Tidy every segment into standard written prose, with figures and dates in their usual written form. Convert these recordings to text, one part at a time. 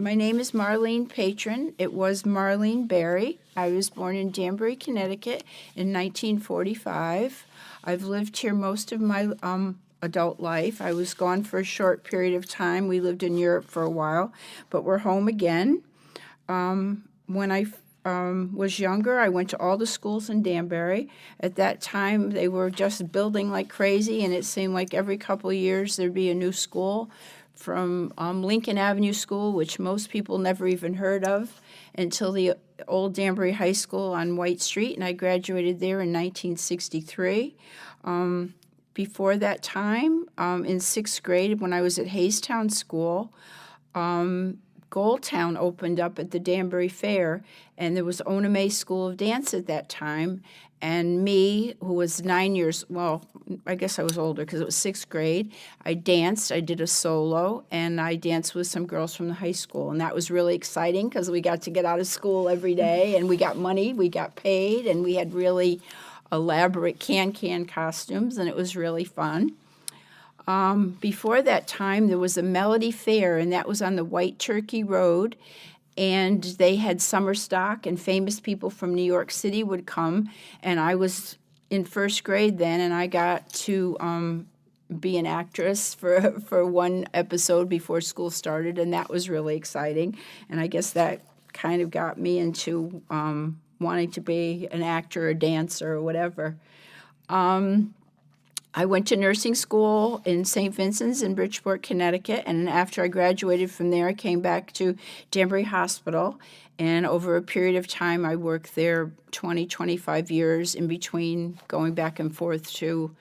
My name is Marlene Patren. It was Marlene Berry. I was born in Danbury, Connecticut in 1945. I've lived here most of my adult life. I was gone for a short period of time. We lived in Europe for a while, but we're home again. When I was younger, I went to all the schools in Danbury. At that time, they were just building like crazy, and it seemed like every couple of years there'd be a new school, from Lincoln Avenue School, which most people never even heard of, until the old Danbury High School on White Street, and I graduated there in 1963. Before that time, in sixth grade, when I was at Haystown School, Goldtown opened up at the Danbury Fair, and there was Oname School of Dance at that time. And me, who was 9 years, well, I guess I was older because it was sixth grade, I danced. I did a solo, and I danced with some girls from the high school. And that was really exciting because we got to get out of school every day, and we got money, we got paid, and we had really elaborate can-can costumes, and it was really fun. Before that time, there was a Melody Fair, and that was on the White Turkey Road, and they had summer stock, and famous people from New York City would come, and I was in first grade then, and I got to be an actress for one episode before school started, and that was really exciting, and I guess that kind of got me into wanting to be an actor or dancer or whatever. I went to nursing school in St. Vincent's in Bridgeport, Connecticut, and after I graduated from there, I came back to Danbury Hospital, and over a period of time, I worked there 25 years in between, going back and forth to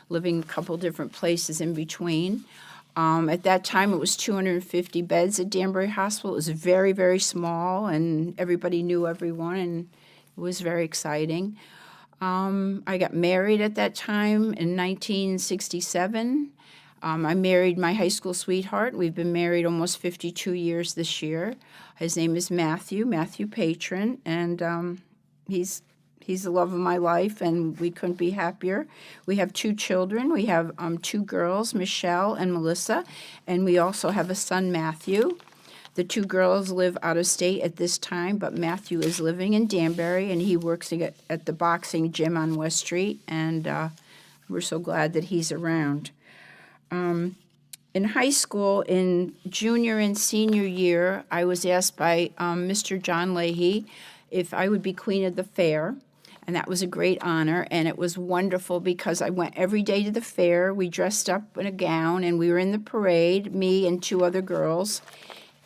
living a couple different places in between. At that time, it was 250 beds at Danbury Hospital. It was very, very small, and everybody knew everyone, and it was very exciting. I got married at that time in 1967. I married my high school sweetheart. We've been married almost 52 years this year. His name is Matthew Patren, and he's the love of my life, and we couldn't be happier. We have two children. We have two girls, Michelle and Melissa, and we also have a son, Matthew. The two girls live out of state at this time, but Matthew is living in Danbury, and he works at the boxing gym on West Street, and we're so glad that he's around. In high school, in junior and senior year, I was asked by Mr. John Leahy if I would be queen of the fair, and that was a great honor, and it was wonderful because I went every day to the fair. We dressed up in a gown, and we were in the parade, me and two other girls,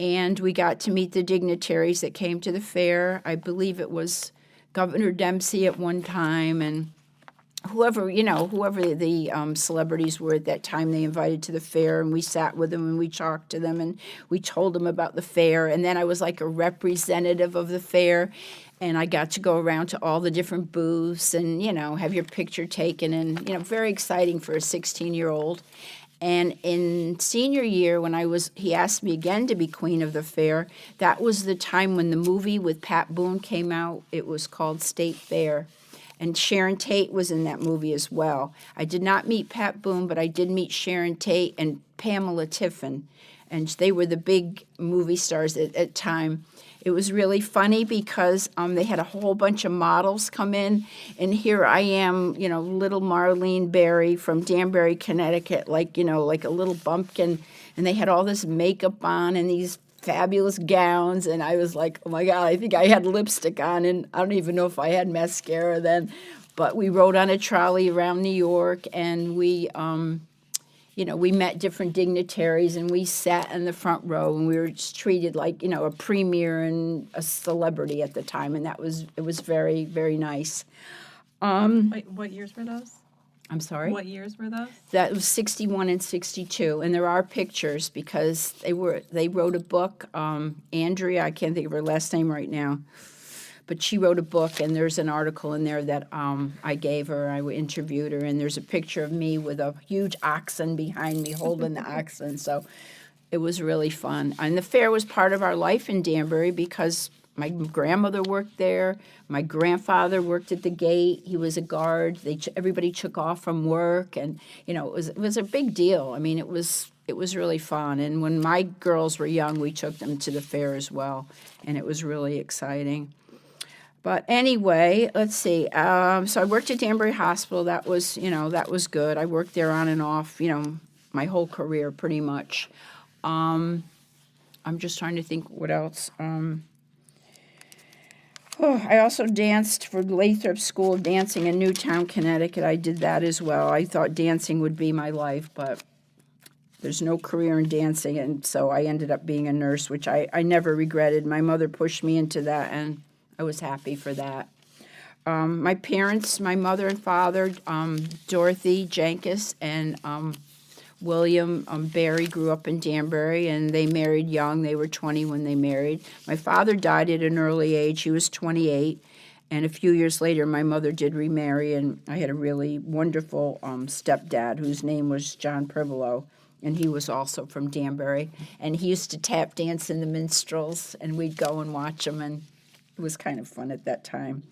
and we got to meet the dignitaries that came to the fair. I believe it was Governor Dempsey at one time, and whoever the celebrities were at that time, they invited to the fair, and we sat with them, and we talked to them, and we told them about the fair. And then I was like a representative of the fair, and I got to go around to all the different booths and, have your picture taken, and, very exciting for a 16-year-old. And in senior year, he asked me again to be queen of the fair. That was the time when the movie with Pat Boone came out. It was called State Fair. And Sharon Tate was in that movie as well. I did not meet Pat Boone, but I did meet Sharon Tate and Pamela Tiffin. And they were the big movie stars at that time. It was really funny because they had a whole bunch of models come in, and here I am, little Marlene Berry from Danbury, Connecticut, like a little bumpkin, and they had all this makeup on and these fabulous gowns, and I was like, oh my God, I think I had lipstick on, and I don't even know if I had mascara then, but we rode on a trolley around New York, and we met different dignitaries, and we sat in the front row, and we were just treated like, a premier and a celebrity at the time, and it was very, very nice. Wait, what years were those? I'm sorry? What years were those? That was 61 and 62, and there are pictures because they wrote a book. Andrea, I can't think of her last name right now, but she wrote a book, and there's an article in there that I gave her. I interviewed her, and there's a picture of me with a huge oxen behind me holding the oxen. So it was really fun. And the fair was part of our life in Danbury because my grandmother worked there. My grandfather worked at the gate. He was a guard. Everybody took off from work, and it was a big deal. I mean, it was it was really fun. And when my girls were young, we took them to the fair as well, and it was really exciting. But anyway, let's see. So I worked at Danbury Hospital. That was good. I worked there on and off, my whole career pretty much. I'm just trying to think what else. I also danced for Lathrop School of Dancing in Newtown, Connecticut. I did that as well. I thought dancing would be my life, but there's no career in dancing, and so I ended up being a nurse, which I never regretted. My mother pushed me into that, and I was happy for that. My parents, my mother and father, Dorothy Jenkins and William Barry, grew up in Danbury, and they married young. They were 20 when they married. My father died at an early age. He was 28, and a few years later, my mother did remarry, and I had a really wonderful stepdad whose name was John Privolo, and he was also from Danbury. And he used to tap dance in the minstrels, and we'd go and watch him, and it was kind of fun at that time.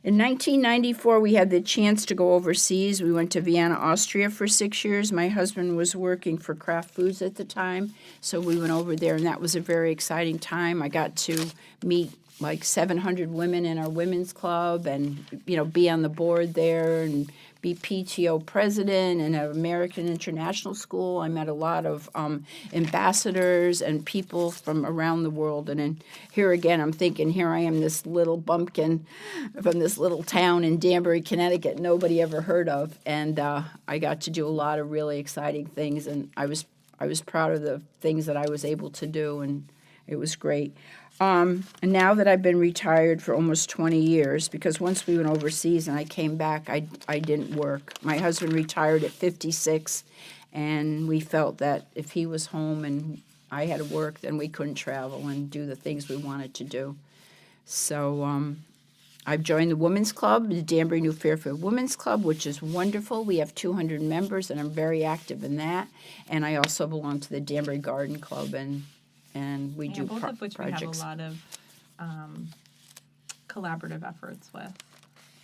In 1994, we had the chance to go overseas. We went to Vienna, Austria for 6 years. My husband was working for Kraft Foods at the time, so we went over there, and that was a very exciting time. I got to meet like 700 women in our women's club and, be on the board there and be PTO president in an American International School. I met a lot of ambassadors and people from around the world. And then here again, I'm thinking, here I am, this little bumpkin from this little town in Danbury, Connecticut, nobody ever heard of. And I got to do a lot of really exciting things, and I was proud of the things that I was able to do, and it was great. And now that I've been retired for almost 20 years, because once we went overseas and I came back, I didn't work. My husband retired at 56, and we felt that if he was home and I had to work, then we couldn't travel and do the things we wanted to do. So I've joined the Women's Club, the Danbury New Fairfield Women's Club, which is wonderful. We have 200 members, and I'm very active in that. And I also belong to the Danbury Garden Club, and we do both of which projects. We have a lot of collaborative efforts with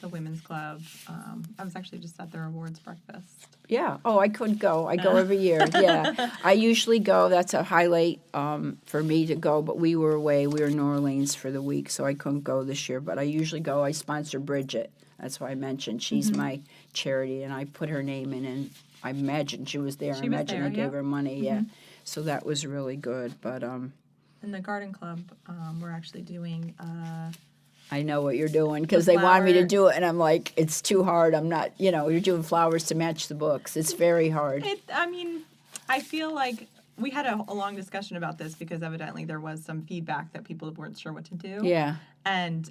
the Women's Club. I was actually just at their awards breakfast. Yeah. Oh, I could go. I go every year. Yeah. I usually go. That's a highlight for me to go, but we were away. We were in New Orleans for the week, so I couldn't go this year, but I usually go. I sponsor Bridget. That's why I mentioned. She's my charity, and I put her name in, and I imagine she was there. I imagine I gave her money. Yeah. So that was really good, but in the garden club, we're actually doing. I know what you're doing because they want me to do it, and I'm like, it's too hard. I'm not, you're doing flowers to match the books. It's very hard. I feel like we had a long discussion about this because evidently there was some feedback that people weren't sure what to do. Yeah. And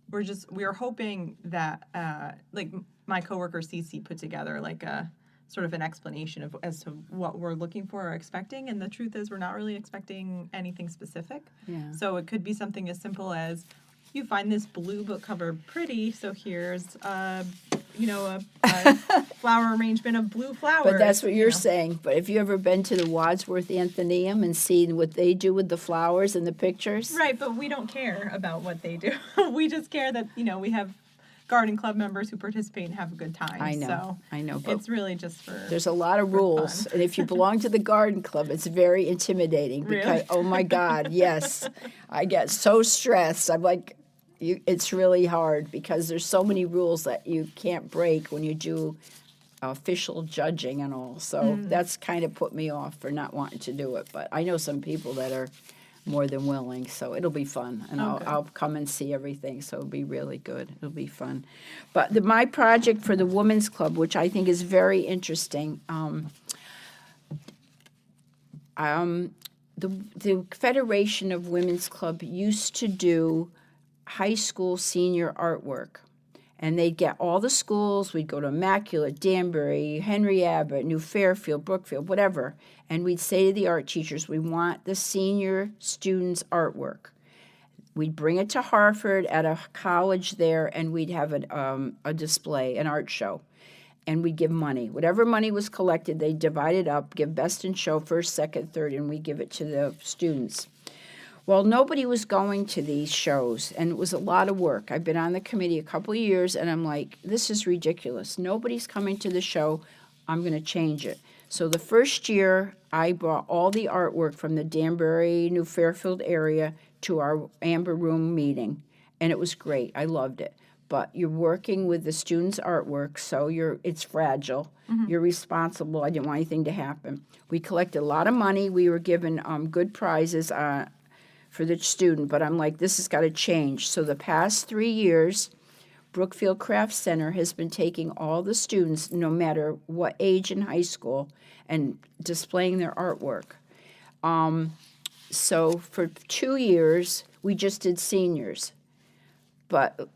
we're hoping that my coworker Cece put together like a sort of an explanation as to what we're looking for or expecting, and the truth is we're not really expecting anything specific. Yeah. So it could be something as simple as you find this blue book cover pretty, so here's a flower arrangement of blue flowers. But that's what you're saying. But have you ever been to the Wadsworth Athenaeum and seen what they do with the flowers and the pictures? Right, but we don't care about what they do. We just care that, we have garden club members who participate and have a good time. I know. So I know. But it's really just for there's a lot of rules, and if you belong to the garden club, it's very intimidating. Because really? Oh my God, yes, I get so stressed. I'm like, it's really hard because there's so many rules that you can't break when you do official judging and all. So that's kind of put me off for not wanting to do it. But I know some people that are more than willing, so it'll be fun, and I'll come and see everything, so it'll be really good. It'll be fun. But my project for the Women's Club, which I think is very interesting, the Federation of Women's Club used to do high school senior artwork, and they'd get all the schools. We'd go to Immaculate, Danbury, Henry Abbott, New Fairfield, Brookfield, whatever, and we'd say to the art teachers, we want the senior students' artwork. We'd bring it to Hartford at a college there, and we'd have a display, an art show, and we'd give money. Whatever money was collected, they'd divide it up, give best in show, first, second, third, and we'd give it to the students. Well, nobody was going to these shows, and it was a lot of work. I've been on the committee a couple of years, and I'm like, this is ridiculous. Nobody's coming to the show. I'm going to change it. So the first year, I brought all the artwork from the Danbury, New Fairfield area to our Amber Room meeting, and it was great. I loved it. But you're working with the students' artwork, so it's fragile. You're responsible. I didn't want anything to happen. We collected a lot of money. We were given good prizes for the student, but I'm like, this has got to change. So the past 3 years, Brookfield Craft Center has been taking all the students, no matter what age in high school, and displaying their artwork. So for 2 years, we just did seniors. But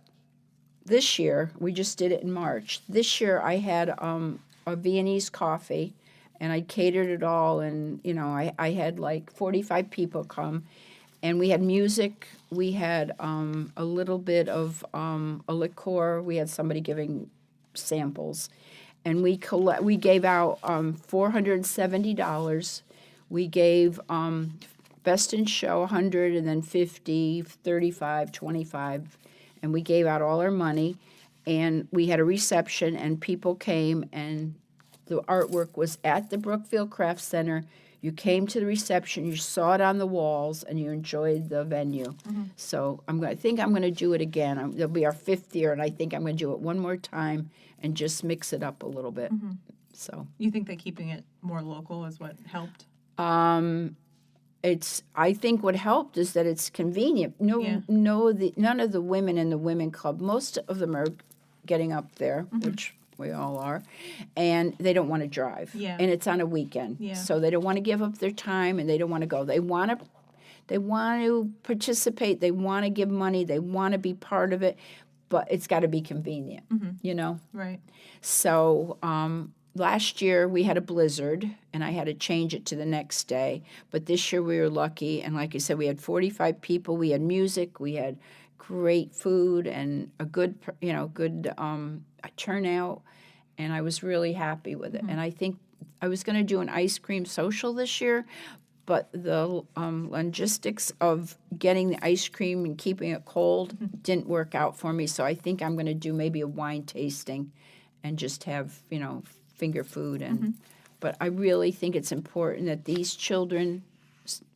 this year, we just did it in March. This year, I had a Viennese coffee, and I catered it all, and, I had like 45 people come. And we had music, we had a little bit of a liqueur, we had somebody giving samples. And we gave out $470. We gave Best in Show 100, and then 50, 35, 25. And we gave out all our money. And we had a reception, and people came, and the artwork was at the Brookfield Craft Center. You came to the reception, you saw it on the walls, and you enjoyed the venue. So I think I'm going to do it again. It'll be our 5th year, and I think I'm going to do it one more time and just mix it up a little bit. So You think that keeping it more local is what helped? I think what helped is that it's convenient. None of the women in the women club, most of them are getting up there, which we all are, and they don't want to drive. Yeah. And it's on a weekend. Yeah. So they don't want to give up their time, and they don't want to go. They want to participate. They want to give money. They want to be part of it, but it's got to be convenient, Right. So last year we had a blizzard, and I had to change it to the next day. But this year we were lucky, and like I said, we had 45 people. We had music. We had great food and a good turnout, and I was really happy with it. And I think I was going to do an ice cream social this year, but the logistics of getting the ice cream and keeping it cold didn't work out for me. So I think I'm going to do maybe a wine tasting and just have, finger food. But I really think it's important that these children,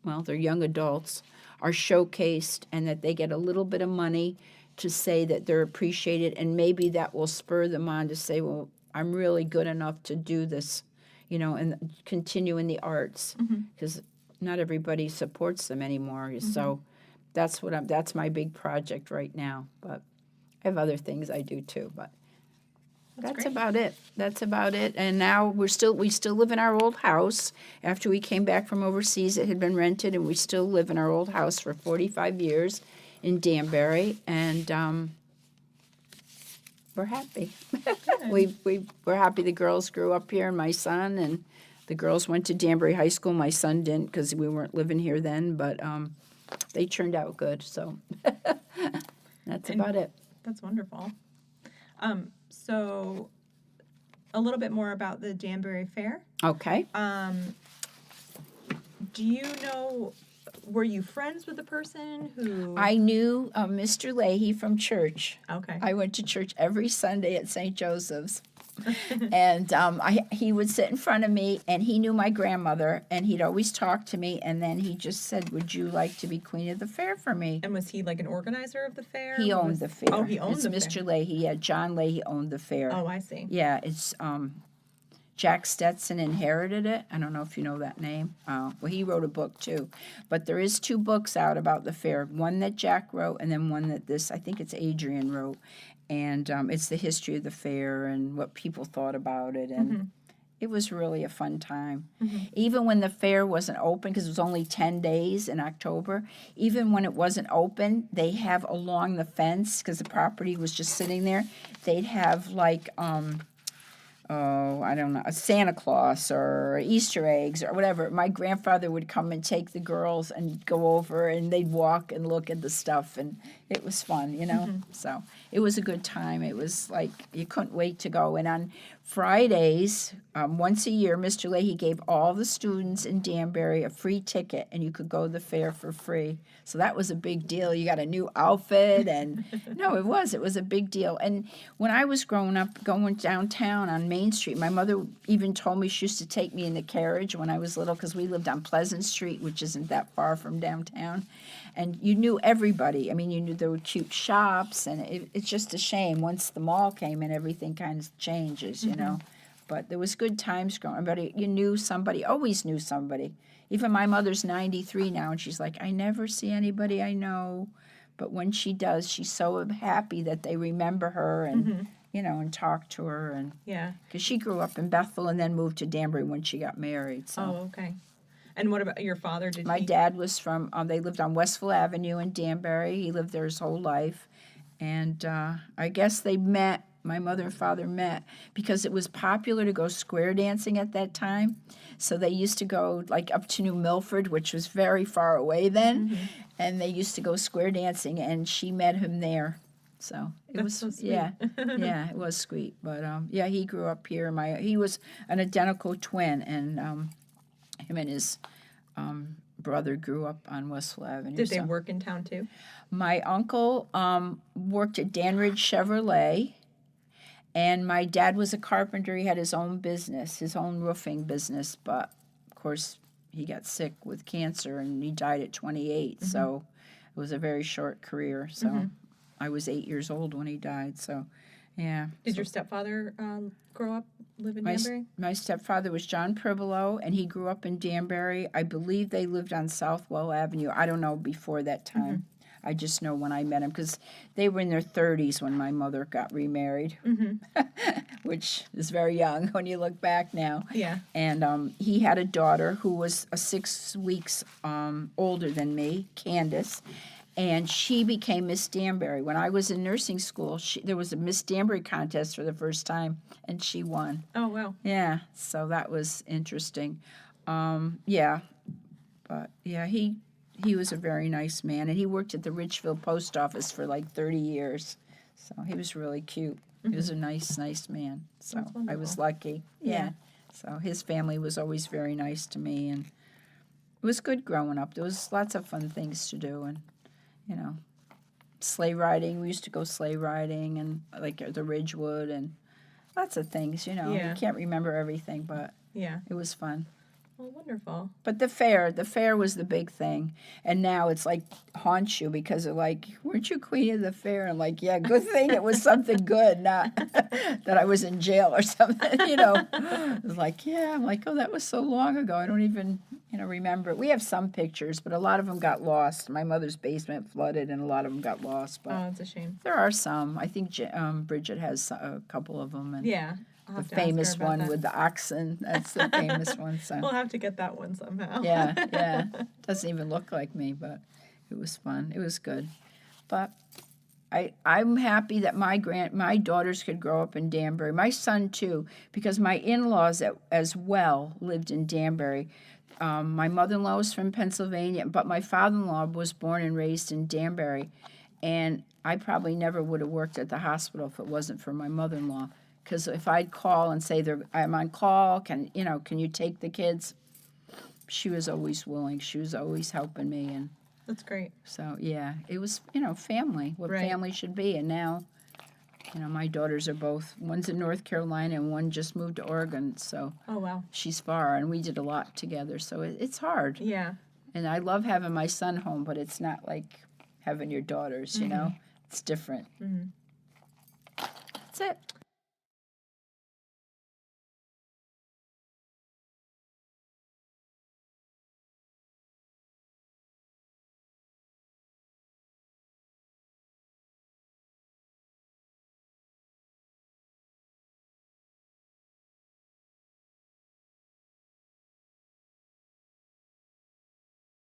well, they're young adults, are showcased, and that they get a little bit of money to say that they're appreciated, and maybe that will spur them on to say, well, I'm really good enough to do this, and continue in the arts, because not everybody supports them anymore. So that's my big project right now. But I have other things I do too, but that's great. about it. That's about it. And now we still live in our old house. After we came back from overseas, it had been rented, and we still live in our old house for 45 years in Danbury, and we're happy. We're happy the girls grew up here, and my son, and the girls went to Danbury High School. My son didn't because we weren't living here then, but they turned out good. So that's about it. That's wonderful. So a little bit more about the Danbury Fair. Okay. Do you know, were you friends with the person who? I knew Mr. Leahy from church. Okay. I went to church every Sunday at St. Joseph's. And he would sit in front of me, and he knew my grandmother, and he'd always talk to me, and then he just said, would you like to be queen of the fair for me? And was he like an organizer of the fair? He owned the fair. Oh, he owned it's the Mr. fair. Leahy. Yeah, John Leahy owned the fair. Oh, I see. Yeah, it's Jack Stetson inherited it. I don't know if you know that name. Well, he wrote a book too. But there is 2 books out about the fair. One that Jack wrote, and then one that I think it's Adrian wrote. And it's the history of the fair and what people thought about it. And it was really a fun time. Even when the fair wasn't open, because it was only 10 days in October, even when it wasn't open, they have along the fence, because the property was just sitting there, they'd have like, I don't know, a Santa Claus or Easter eggs or whatever. My grandfather would come and take the girls and go over, and they'd walk and look at the stuff, and it was fun, So it was a good time. It was like you couldn't wait to go. And on Fridays, once a year, Mr. Leahy gave all the students in Danbury a free ticket, and you could go to the fair for free. So that was a big deal. You got a new outfit, and no, it was a big deal. And when I was growing up, going downtown on Main Street, my mother even told me she used to take me in the carriage when I was little, because we lived on Pleasant Street, which isn't that far from downtown. And you knew everybody. I mean, you knew there were cute shops, and it's just a shame. Once the mall came in, everything kind of changes, you know. But there was good times growing. But you knew somebody, always knew somebody. Even my mother's 93 now, and she's like, I never see anybody I know. But when she does, she's so happy that they remember her and, you know, and talk to her. And Yeah. because she grew up in Bethel and then moved to Danbury when she got married. So. Oh, okay. And what about your father? My dad was from, they lived on Westville Avenue in Danbury. He lived there his whole life. And I guess they met, my mother and father met, because it was popular to go square dancing at that time. So they used to go like up to New Milford, which was very far away then. And they used to go square dancing, and she met him there. So it was, so sweet. yeah, yeah, it was sweet. But yeah, he grew up here. He was an identical twin, and him and his brother grew up on Westville Avenue. Did they work in town too? My uncle worked at Danridge Chevrolet, and my dad was a carpenter. He had his own business, his own roofing business, but of course he got sick with cancer and he died at 28, so it was a very short career. So I was 8 years old when he died, so yeah. Did your stepfather grow up, live in Danbury? My stepfather was John Pribolo, and he grew up in Danbury. I believe they lived on Southwell Avenue. I don't know before that time. I just know when I met him, because they were in their 30s when my mother got remarried, which is very young when you look back now. Yeah. And he had a daughter who was 6 weeks older than me, Candace, and she became Miss Danbury. When I was in nursing school, there was a Miss Danbury contest for the first time, and she won. Oh, wow. Yeah, so that was interesting. Yeah, but yeah, he was a very nice man, and he worked at the Richfield Post Office for like 30 years. So he was really cute. He was a nice man. So That's I was wonderful. lucky. Yeah. So his family was always very nice to me, and it was good growing up. There was lots of fun things to do, and you know, sleigh riding. We used to go sleigh riding, and like at the Ridgewood, and lots of things. You know, Yeah. you can't remember everything, but Yeah. it was fun. Well, wonderful. But the fair was the big thing. And now it's like haunts you because they're like, weren't you queen of the fair? I'm like, yeah, good thing it was something good, not that I was in jail or something, you know. It's like, yeah, I'm like, oh, that was so long ago. I don't even, remember. We have some pictures, but a lot of them got lost. My mother's basement flooded and a lot of them got lost. But Oh, it's a shame. there are some. I think Bridget has a couple of them. And Yeah. I'll the have to ask her famous about one that. with the oxen, that's the famous one. So. We'll have to get that one somehow. Yeah. Doesn't even look like me, but it was fun. It was good. But I'm happy that my daughters could grow up in Danbury. My son too, because my in-laws as well lived in Danbury. My mother-in-law was from Pennsylvania, but my father-in-law was born and raised in Danbury, and I probably never would have worked at the hospital if it wasn't for my mother-in-law. Because if I'd call and say, I'm on call, can you take the kids? She was always willing. She was always helping me. And That's great. so, yeah, it was, family, what Right. family should be. And now, my daughters are both, one's in North Carolina and one just moved to Oregon. So Oh, wow. she's far, and we did a lot together. So it's hard. Yeah. And I love having my son home, but it's not like having your daughters, It's different. That's it.